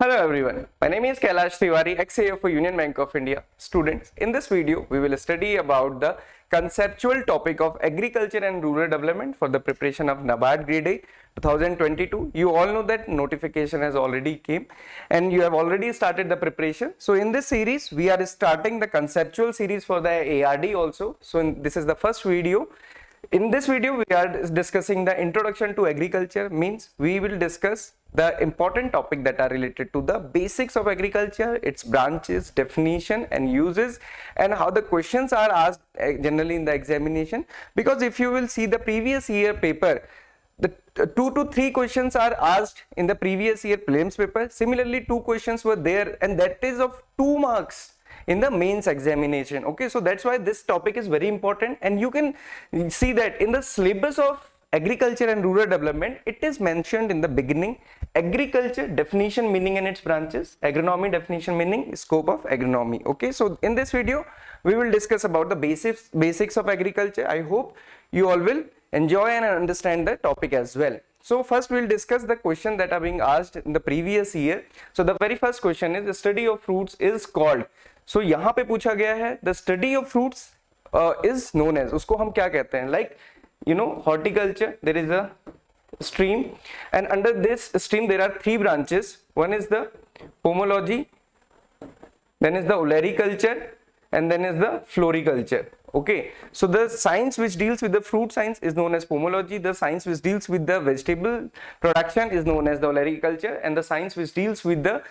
Hello everyone, my name is Kailash Tiwari, ex-AO for Union Bank of India. Students, in this video, we will study about the conceptual topic of agriculture and rural development for the preparation of NABARD Grade A 2022. You all know that notification has already came and you have already started the preparation. So in this series, we are starting the conceptual series for the ARD also. So this is the first video. In this video, we are discussing the introduction to agriculture, means we will discuss the important topic that are related to the basics of agriculture, its branches, definition and uses, and how the questions are asked generally in the examination. Because if you will see the previous year paper, the 2 to 3 questions are asked in the previous year prelims paper. Similarly, 2 questions were there and that is of 2 marks in the mains examination. Okay, so that's why this topic is very important, and you can see that in the syllabus of agriculture and rural development, it is mentioned in the beginning: agriculture definition, meaning and its branches; agronomy definition, meaning, scope of agronomy. Okay, so in this video we will discuss about the basics of agriculture. I hope you all will enjoy and understand the topic as well. So first we'll discuss the question that are being asked in the previous year. So the very first question is, the study of fruits is called. So यहाँ पे पूछा गया है, the study of fruits is known as, उसको हम क्या कहते हैं? Like, you know, horticulture, there is a stream, and under this stream there are 3 branches. One is the pomology, then is the olericulture, and then is the floriculture. Okay, so the science which deals with the fruit science is known as pomology, the science which deals with the vegetable production is known as the olericulture, and the science which deals with the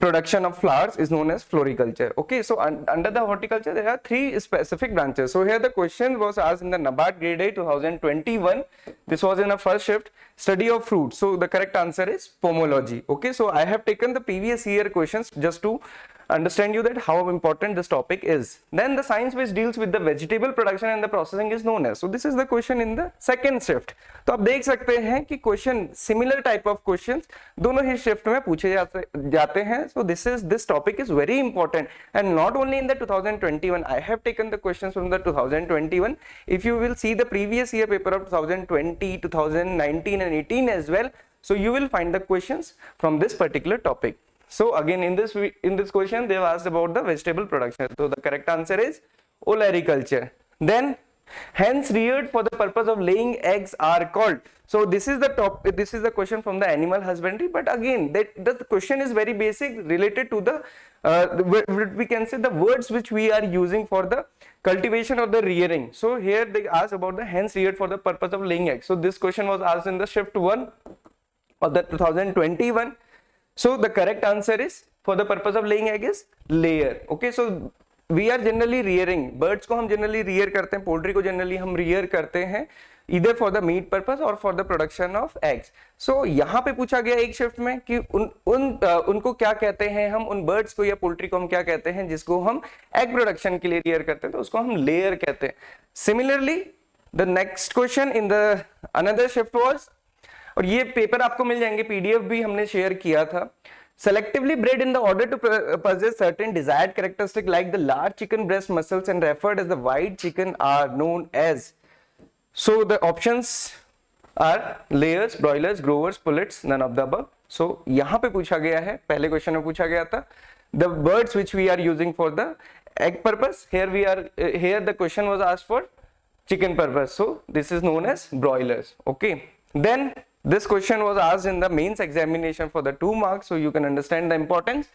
production of flowers is known as floriculture. Okay, so under the horticulture there are 3 specific branches. So here the question was asked in the NABARD Grade A 2021. This was in a first shift, study of fruits. So the correct answer is pomology. Okay, so I have taken the previous year questions just to understand you that how important this topic is. Then the science which deals with the vegetable production and the processing is known as. So this is the question in the second shift. तो आप देख सकते हैं कि question similar type of questions दोनों ही shift में पूछे जाते हैं. So this topic is very important, and not only in the 2021. I have taken the questions from the 2021. If you will see the previous year paper of 2020, 2019 and 18 as well, so you will find the questions from this particular topic. So again in this question they have asked about the vegetable production. So the correct answer is olericulture. Then hence reared for the purpose of laying eggs are called. So this is the question from the animal husbandry, but again the question is very basic, related to the we can say the words which we are using for the cultivation or the rearing. So here they ask about the hence reared for the purpose of laying eggs. So this question was asked in the shift 1 of the 2021. So the correct answer is, for the purpose of laying egg, is layer. Okay, so we are generally rearing birds को हम generally rear करते हैं, poultry को generally हम rear करते हैं either for the meat purpose or for the production of eggs. So यहाँ पे पूछा गया एक शिफ्ट में कि उनको क्या कहते हैं, हम उन birds को या poultry को हम क्या कहते हैं जिसको हम egg production के लिए rear करते हैं, तो उसको हम layer कहते हैं. Similarly, the next question in the another shift was, और ये पेपर आपको मिल जाएंगे, पीडीएफ भी हमने शेयर किया था. Selectively bred in the order to possess certain desired characteristics like the large chicken breast muscles and referred as the white chicken are known as. So the options are layers, broilers, growers, pullets, none of the above. So यहाँ पे पूछा गया है, पहले question में पूछा गया था the birds which we are using for the egg purpose. Here the question was asked for chicken purpose. So this is known as broilers. Okay. Then this question was asked in the mains examination for the 2 marks, so you can understand the importance.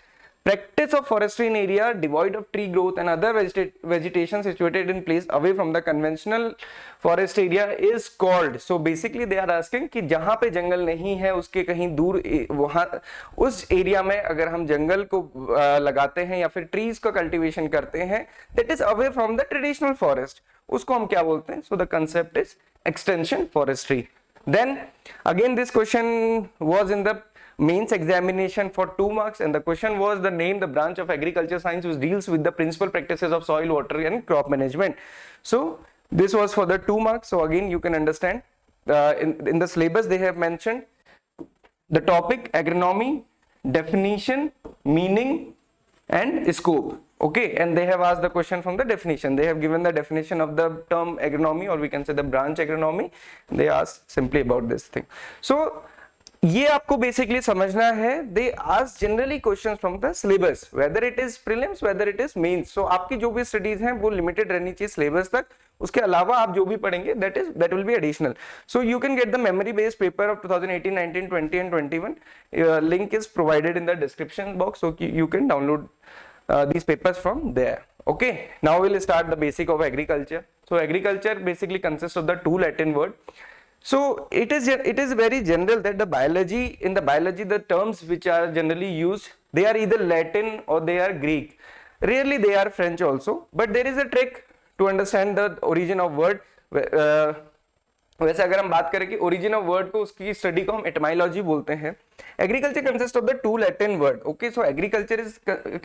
Practice of forestry in area devoid of tree growth and other vegetation situated in place away from the conventional forest area is called. So basically they are asking कि जहाँ पे जंगल नहीं है उसके कहीं दूर वहाँ उस एरिया में अगर हम जंगल को लगाते हैं या फिर ट्रीज का कल्टीवेशन करते हैं, that is away from the traditional forest, उसको हम क्या बोलते हैं? So the concept is extension forestry. Then again this question was in the mains examination for 2 marks, and the question was the name the branch of agriculture science which deals with the principal practices of soil, water and crop management. So this was for the 2 marks. So again you can understand in the syllabus they have mentioned the topic agronomy, definition, meaning and scope. Okay, and they have asked the question from the definition. They have given the definition of the term agronomy, or we can say the branch agronomy. They asked simply about this thing. So ये आपको basically समझना है, they ask generally questions from the syllabus, whether it is prelims whether it is mains. So आपकी जो भी studies हैं वो limited रहनी चाहिए सिलेबस तक, उसके अलावा आप जो भी पढ़ेंगे that will be additional. So you can get the memory based paper of 2018, 19, 20 and 21. Link is provided in the description box, so you can download these papers from there. Okay, now we'll start the basic of agriculture. So agriculture basically consists of the two Latin word. So it is very general that in the biology the terms which are generally used, they are either Latin or they are Greek. Rarely they are French also, but there is a trick to understand the origin of word. वैसे अगर हम बात करें कि origin of word को, उसकी study को हम etymology बोलते हैं. Agriculture consists of the two Latin word. Okay, so agriculture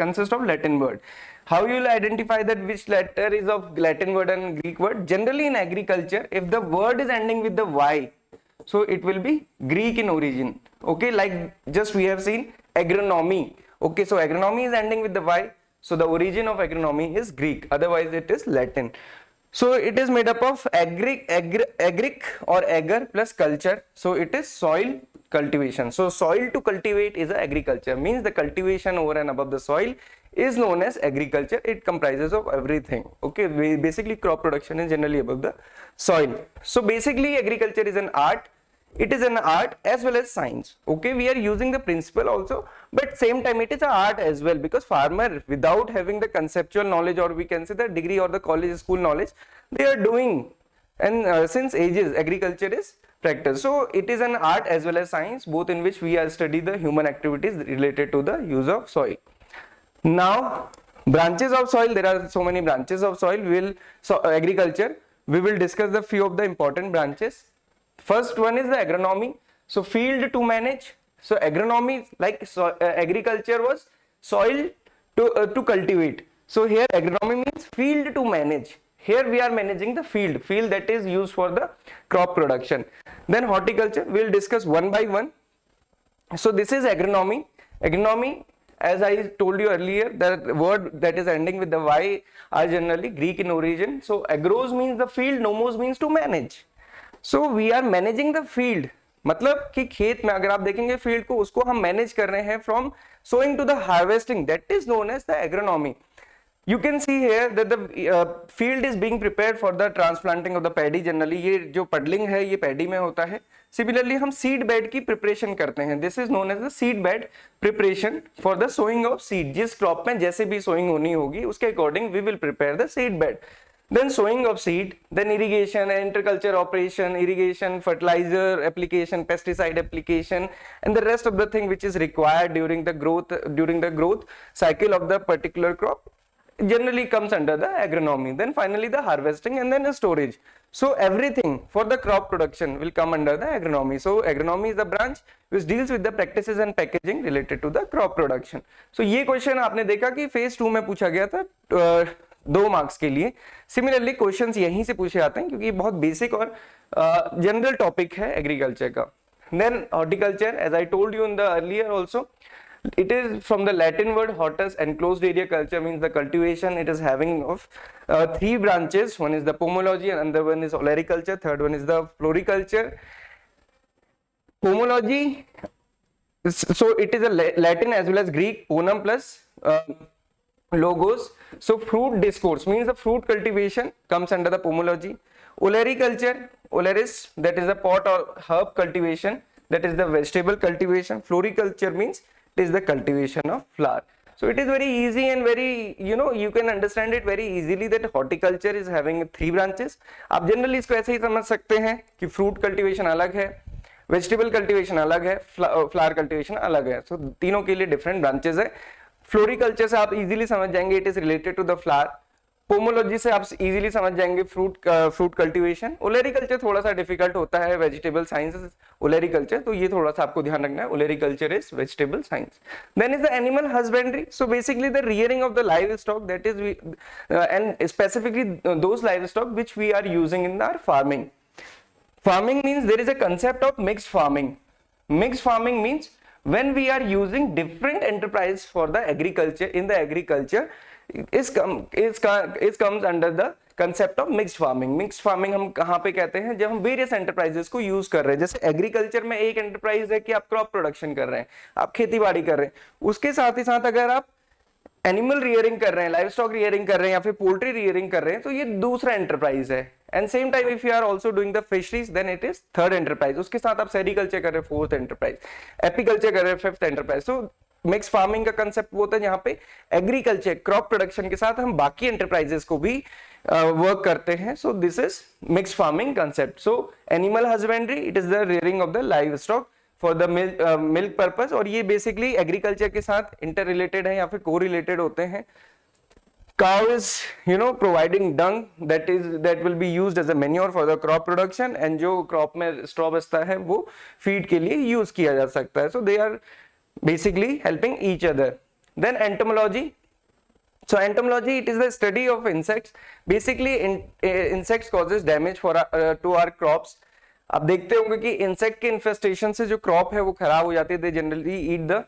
consists of Latin word. How you will identify that which letter is of Latin word and Greek word? Generally in agriculture, if the word is ending with the Y, so it will be Greek in origin. Okay, like just we have seen agronomy. Okay, so agronomy is ending with the Y, so the origin of agronomy is Greek, otherwise it is Latin. So it is made up of agric or agar plus culture, so it is soil cultivation. So soil to cultivate is agriculture, means the cultivation over and above the soil is known as agriculture. It comprises of everything. Okay, basically crop production is generally above the soil. So basically agriculture is an art. It is an art as well as science. Okay, we are using the principle also, but same time it is an art as well, because farmer without having the conceptual knowledge, or we can say the degree or the college school knowledge, they are doing, and since ages agriculture is practiced. So it is an art as well as science, both in which we are study the human activities related to the use of soil. Now branches of soil, there are so many branches of soil. Agriculture, we will discuss the few of the important branches. First one is the agronomy, so field to manage. So agronomy, like agriculture was soil to cultivate. So here agronomy means field to manage. Here we are managing the field that is used for the crop production. Then horticulture, we will discuss one by one. So this is agronomy. Agronomy, as I told you earlier, the word that is ending with the Y are generally Greek in origin. So agros means the field, nomos means to manage. So we are managing the field, मतलब कि खेत में अगर आप देखेंगे field को, उसको हम मैनेज कर रहे हैं from sowing to the harvesting, that is known as the agronomy. You can see here that the field is being prepared for the transplanting of the paddy. Generally ये जो पडलिंग है ये पैडी में होता है. Similarly हम seed bed की preparation करते हैं. This is known as the seed bed preparation for the sowing of seed. जिस क्रॉप में जैसे भी सोइंग होनी होगी उसके according we will prepare the seed bed. Then sowing of seed, then irrigation, interculture operation, irrigation, fertilizer application, pesticide application, and the rest of the thing which is required during the growth cycle of the particular crop generally comes under the agronomy. Then finally the harvesting and then the storage. So everything for the crop production will come under the agronomy. So agronomy is the branch which deals with the practices and packaging related to the crop production. So ये question आपने देखा कि phase 2 में पूछा गया था 2 marks के लिए. सिमिलरली क्वेश्चंस यहीं से पूछे जाते हैं क्योंकि बहुत बेसिक और जनरल टॉपिक है एग्रीकल्चर का. Then horticulture, as I told you in the earlier also, it is from the Latin word hortus, enclosed area culture means the cultivation. It is having of 3 branches. One is the pomology, and another one is olericulture, third one is the floriculture. Pomology, so it is a Latin as well as Greek, ponum plus logos. So fruit discourse means the fruit cultivation comes under the pomology. Olericulture, oleris, that is the pot or herb cultivation, that is the vegetable cultivation. Floriculture means it is the cultivation of flower. So it is very easy and very, you can understand it very easily that horticulture is having 3 branches. आप generally इसको ऐसे ही समझ सकते हैं कि fruit cultivation अलग है, vegetable cultivation अलग है, flower cultivation अलग है. So तीनों के लिए different branches है. फ्लोरिकल्चर से आप इजीली समझ जाएंगे it is related to the flower. Pomology से आप इजीली समझ जाएंगे फ्रूट कल्टीवेशन. ओलेरिकल्चर थोड़ा सा डिफिकल्ट होता है, वेजिटेबल साइंस ओलेरिकल्चर, तो ये थोड़ा सा आपको ध्यान रखना है. Olericulture is vegetable science. Then is the animal husbandry. So basically the rearing of the livestock, that is and specifically those livestock which we are using in our farming. Farming means there is a concept of mixed farming. Mixed farming means when we are using different enterprise for the agriculture, in the agriculture is comes under the concept of mixed farming. Mixed farming हम कहाँ पे कहते हैं, जब हम various enterprises को use कर रहे हैं। जैसे एग्रीकल्चर में एक एंटरप्राइज है कि आप क्रॉप प्रोडक्शन कर रहे हैं, आप खेती बाड़ी कर रहे हैं, उसके साथ ही साथ अगर आप एनिमल रियरिंग कर रहे हैं, लाइव स्टॉक रियरिंग कर रहे हैं या फिर पोल्ट्री रियरिंग कर रहे हैं, तो ये दूसरा एंटरप्राइज है। And same time if you are also doing the fisheries then it is third enterprise. उसके साथ आप सेरिकल्चर कर रहे हैं, फोर्थ एंटरप्राइज, एपीकल्चर कर रहे हैं, फिफ्थ एंटरप्राइज। तो मिक्स फार्मिंग का कंसेप्ट वो होता है जहां पे एग्रीकल्चर क्रॉप प्रोडक्शन के साथ हम बाकी एंटरप्राइजेस को भी वर्क करते हैं। सो this is mix farming concept. So animal husbandry, it is the rearing of the live stock for the milk purpose, और ये बेसिकली एग्रीकल्चर के साथ इंटर रिलेटेड है या फिर को रिलेटेड होते हैं। Cow is, providing dung that will be used as a manure for the crop production, and जो crop में straw बचता है वो feed के लिए use किया जा सकता है। So they are basically helping each other. Then entomology. So entomology, it is the study of insects. Basically, insects causes damage to our crops. आप देखते होंगे कि insect के infestation से जो crop है वो खराब हो जाती है। They generally eat the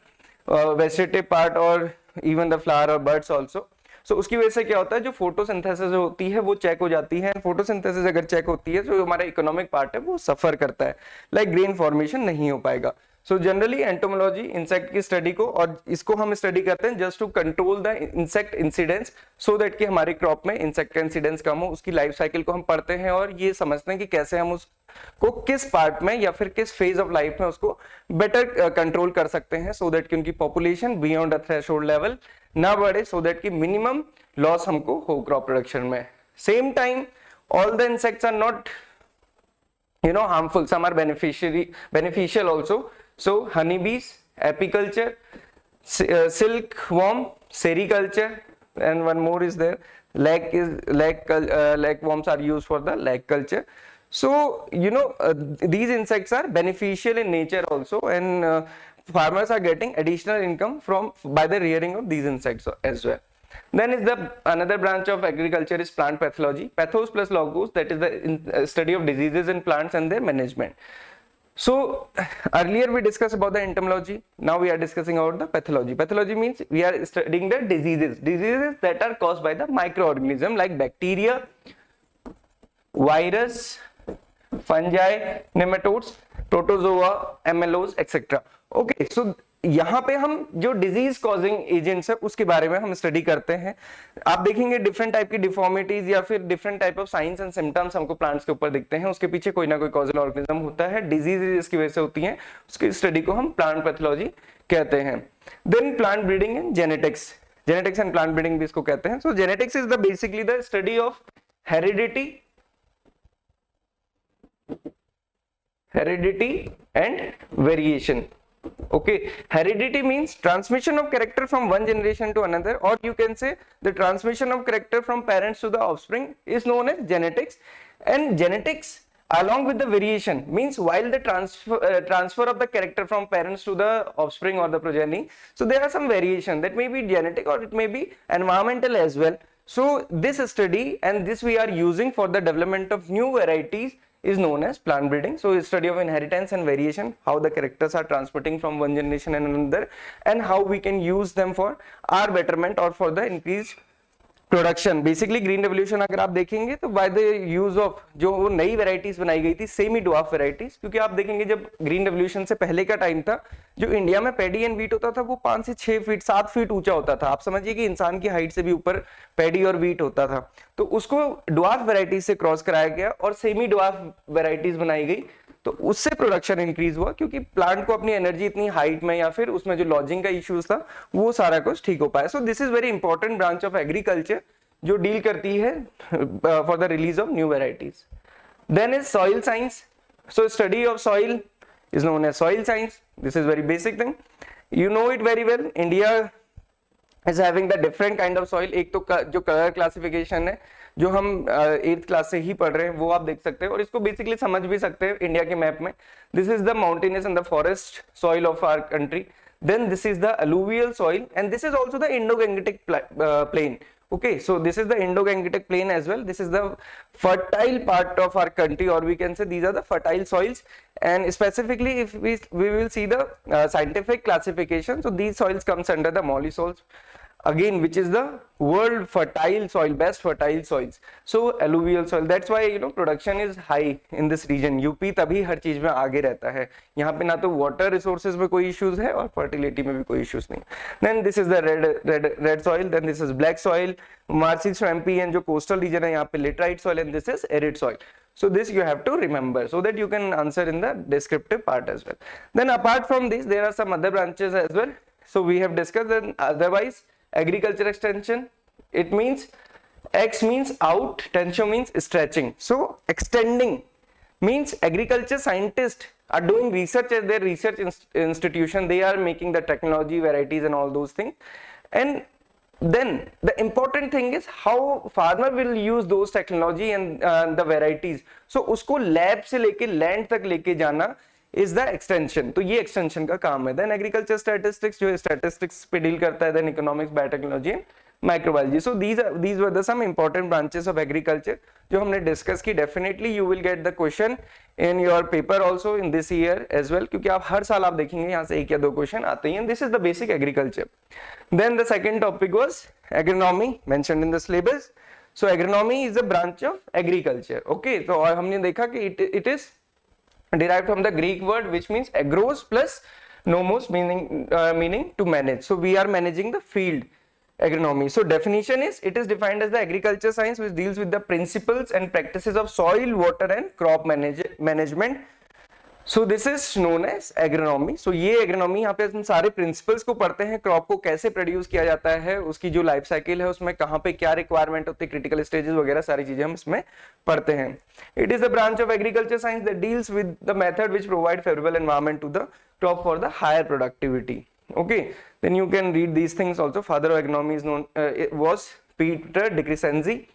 vegetative part or even the flower or birds also. So, उसकी वजह से क्या होता है, जो फोटोसिंथेसिस होती है वो चेक हो जाती है। फोटोसिंथेसिस अगर चेक होती है तो जो हमारा इकोनॉमिक पार्ट है वो सफर करता है, लाइक ग्रेन फॉर्मेशन नहीं हो पाएगा। सो जनरली एंटोमोलॉजी इंसेक्ट की स्टडी को, और इसको हम स्टडी करते हैं just to control the insect incidence, so that कि हमारी क्रॉप में इंसेक्ट का इंसिडेंस कम हो। उसकी लाइफ साइकिल को हम पढ़ते हैं और ये समझते हैं कि कैसे हम उसको किस पार्ट में या फिर किस फेज ऑफ लाइफ में उसको बेटर कंट्रोल कर सकते हैं, सो दैट कि उनकी population beyond the threshold level ना बढ़े, सो दैट कि मिनिमम लॉस हमको हो क्रॉप प्रोडक्शन में। Same time all the insects are not harmful, some are beneficial also. So honeybees, apiculture, silkworm, sericulture, and one more is there, lag worms are used for the lag culture. So these insects are beneficial in nature also, and farmers are getting additional income by the rearing of these insects as well. Then is the another branch of agriculture is plant pathology. Pathos plus logos, that is the study of diseases in plants and their management. So earlier we discussed about the entomology, now we are discussing about the pathology. Pathology means we are studying the diseases that are caused by the microorganism like bacteria, virus, fungi, nematodes, protozoa, MLOs, etc. Okay, so यहाँ पे हम जो disease causing agents है उसके बारे में हम study करते हैं। आप देखेंगे डिफरेंट टाइप की डिफॉर्मिटीज या फिर different type of science and symptoms हमको प्लांट्स के ऊपर दिखते हैं, उसके पीछे कोई ना कोई कॉजल ऑर्गेनिज्म होता है, डिजीज इसकी वजह से होती हैं, उसकी स्टडी को हम प्लांट पैथोलॉजी कहते हैं। Then plant breeding and genetics and plant breeding भी इसको कहते हैं। So genetics is the basically the study of heredity and variation. Okay, heredity means transmission of character from one generation to another, or you can say the transmission of character from parents to the offspring is known as genetics. And genetics along with the variation means while the transfer of the character from parents to the offspring or the progeny, so there are some variation that may be genetic or it may be environmental as well. So this study and this we are using for the development of new varieties is known as plant breeding. So study of inheritance and variation, how the characters are transporting from one generation and another, and how we can use them for our betterment or for the increased production. Basically green revolution अगर आप देखेंगे तो by the use of जो नई varieties बनाई गई थी semi dwarf varieties, क्योंकि आप देखेंगे जब ग्रीन रेवोल्यूशन से पहले का टाइम था जो इंडिया में पैडी एंड वीट होता था वो 5 से 6 फीट 7 फीट ऊंचा होता था। आप समझिए कि इंसान की हाइट से भी ऊपर पैडी और वीट होता था, तो उसको ड्वार्फ वेराइटीज से क्रॉस कराया गया और सेमी ड्वार्फ वेराइटीज बनाई गई, तो उससे प्रोडक्शन इंक्रीज हुआ क्योंकि प्लांट को अपनी एनर्जी इतनी हाइट में या फिर उसमें जो लॉजिंग का इश्यूज था वो सारा कुछ ठीक हो पाया। So this is very important branch of agriculture जो डील करती है for the release of new varieties. Then is soil science. So study of soil is known as soil science. This is very basic thing, you know it very well. India is having the different kind of soil. एक तो जो colour classification है जो हम 8th class से ही पढ़ रहे हैं वो आप देख सकते हैं और इसको बेसिकली समझ भी सकते हैं इंडिया के मैप में। This is the mountainous and the forest soil of our country. Then this is the alluvial soil and this is also the Indo-Gangetic plain. Okay, so this is the Indo-Gangetic plain as well. This is the fertile part of our country, or we can say these are the fertile soils. And specifically if we will see the scientific classification, so these soils comes under the molly soils, again which is the world fertile soil, best fertile soils, so alluvial soil, that's why production is high in this region. UP तभी हर चीज में आगे रहता है, यहाँ पे ना तो वाटर रिसोर्सेज में कोई इश्यूज है और फर्टिलिटी में भी कोई इश्यूज नहीं. Then this is the red soil, then this is black soil, मार्सिक्स एमपी एंड जो कोस्टल रीजन है यहाँ पे laterite soil, and this is arid soil. So this you have to remember so that you can answer in the descriptive part as well. Then apart from this there are some other branches as well. So we have discussed that otherwise agriculture extension, it means X means out, tensio means stretching. So extending means agriculture scientists are doing research at their research institution. They are making the technology, varieties and all those things. And then the important thing is how farmer will use those technology and the varieties. So उसको lab से लेके land तक लेके जाना is the extension. तो ये extension का काम है. Then agriculture statistics जो statistics पे deal करता है. Then economics, biotechnology and microbiology. So these were the some important branches of agriculture जो हमने discuss की. Definitely you will get the question in your paper also in this year as well, क्योंकि आप हर साल आप देखेंगे यहाँ से एक या दो क्वेश्चन आते हैं. This is the basic agriculture. Then the second topic was agronomy mentioned in the syllabus. So agronomy is a branch of agriculture. Okay, तो और हमने देखा कि it is derived from the Greek word which means agros plus nomos, meaning to manage. So we are managing the field. Agronomy. So definition is, it is defined as the agriculture science which deals with the principles and practices of soil, water and crop management. So this is known as agronomy. So ये agronomy यहाँ पे हम सारे principles को पढ़ते हैं, crop को कैसे produce किया जाता है, उसकी जो life cycle है उसमें कहाँ पे क्या requirement होती है, critical stages वगैरह सारी चीजें हम इसमें पढ़ते हैं. It is a branch of agriculture science that deals with the method which provide favorable environment to the crop for the higher productivity. Okay, then you can read these things also. Father of agronomy is known it was Peter de Crescenzi.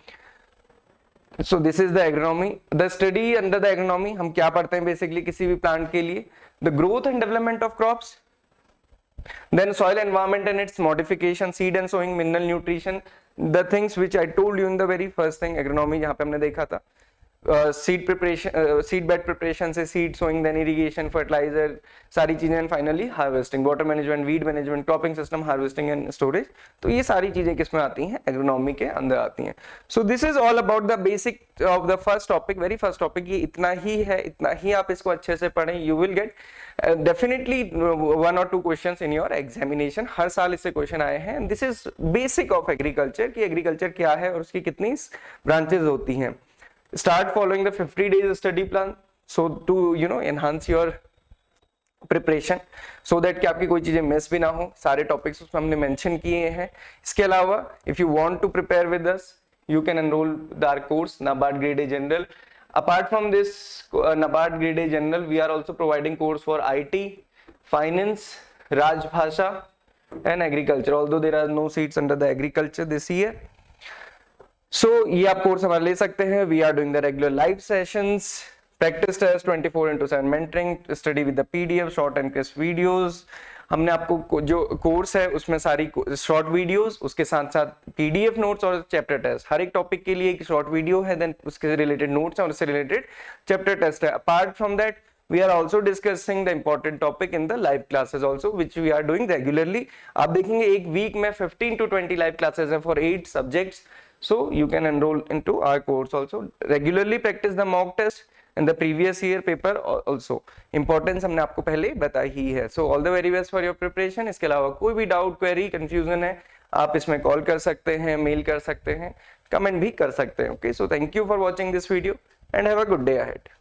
So this is the agronomy. The study under the agronomy हम क्या पढ़ते हैं basically किसी भी plant के लिए? The growth and development of crops, then soil environment and its modification, seed and sowing, mineral nutrition, the things which I told you in the very first thing agronomy जहाँ पे हमने देखा था. Seed preparation, seed bed preparation से seed sowing, then irrigation, fertilizer, सारी चीजें, and finally harvesting, water management, weed management, cropping system, harvesting and storage. तो ये सारी चीजें किसमें आती हैं? एग्रोनॉमी के अंदर आती हैं. So this is all about the basic of the first topic, very first topic. ये इतना ही है, इतना ही आप इसको अच्छे से पढ़ें. You will get definitely 1 or 2 questions in your examination. हर साल इससे क्वेश्चन आए हैं. This is basic of agriculture कि एग्रीकल्चर क्या है और उसकी कितनी ब्रांचेस होती हैं. Start following the 50 days study plan so to enhance your preparation so that कि आपकी कोई चीजें मिस भी ना हो. सारे टॉपिक्स उसमें हमने मेंशन किए हैं. इसके अलावा if you want to prepare with us you can enroll our course NABARD Grade A General. Apart from this NABARD Grade A General, we are also providing course for IT, finance, Rajbhasha and agriculture, although there are no seats under the agriculture this year. So ये आप course हमारा ले सकते हैं. We are doing the regular live sessions, practice test, 24/7 mentoring, study with the PDF, short and crisp videos. हमने आपको जो course है उसमें सारी शॉर्ट वीडियोस, उसके साथ साथ PDF नोट्स और चैप्टर टेस्ट. हर एक टॉपिक के लिए एक शॉर्ट वीडियो है, देन उसके रिलेटेड नोट्स हैं और उससे रिलेटेड चैप्टर टेस्ट है. Apart from that we are also discussing the important topic in the live classes also which we are doing regularly. आप देखेंगे एक वीक में 15 to 20 live classes हैं for 8 subjects. So you can enroll into our course also. Regularly practice the mock test and the previous year paper also. Importance हमने आपको पहले बताई ही है. So all the very best for your preparation. इसके अलावा कोई भी डाउट, क्वेरी, कंफ्यूजन है आप इसमें कॉल कर सकते हैं, मेल कर सकते हैं, कमेंट भी कर सकते हैं. Okay, so thank you for watching this video and have a good day ahead.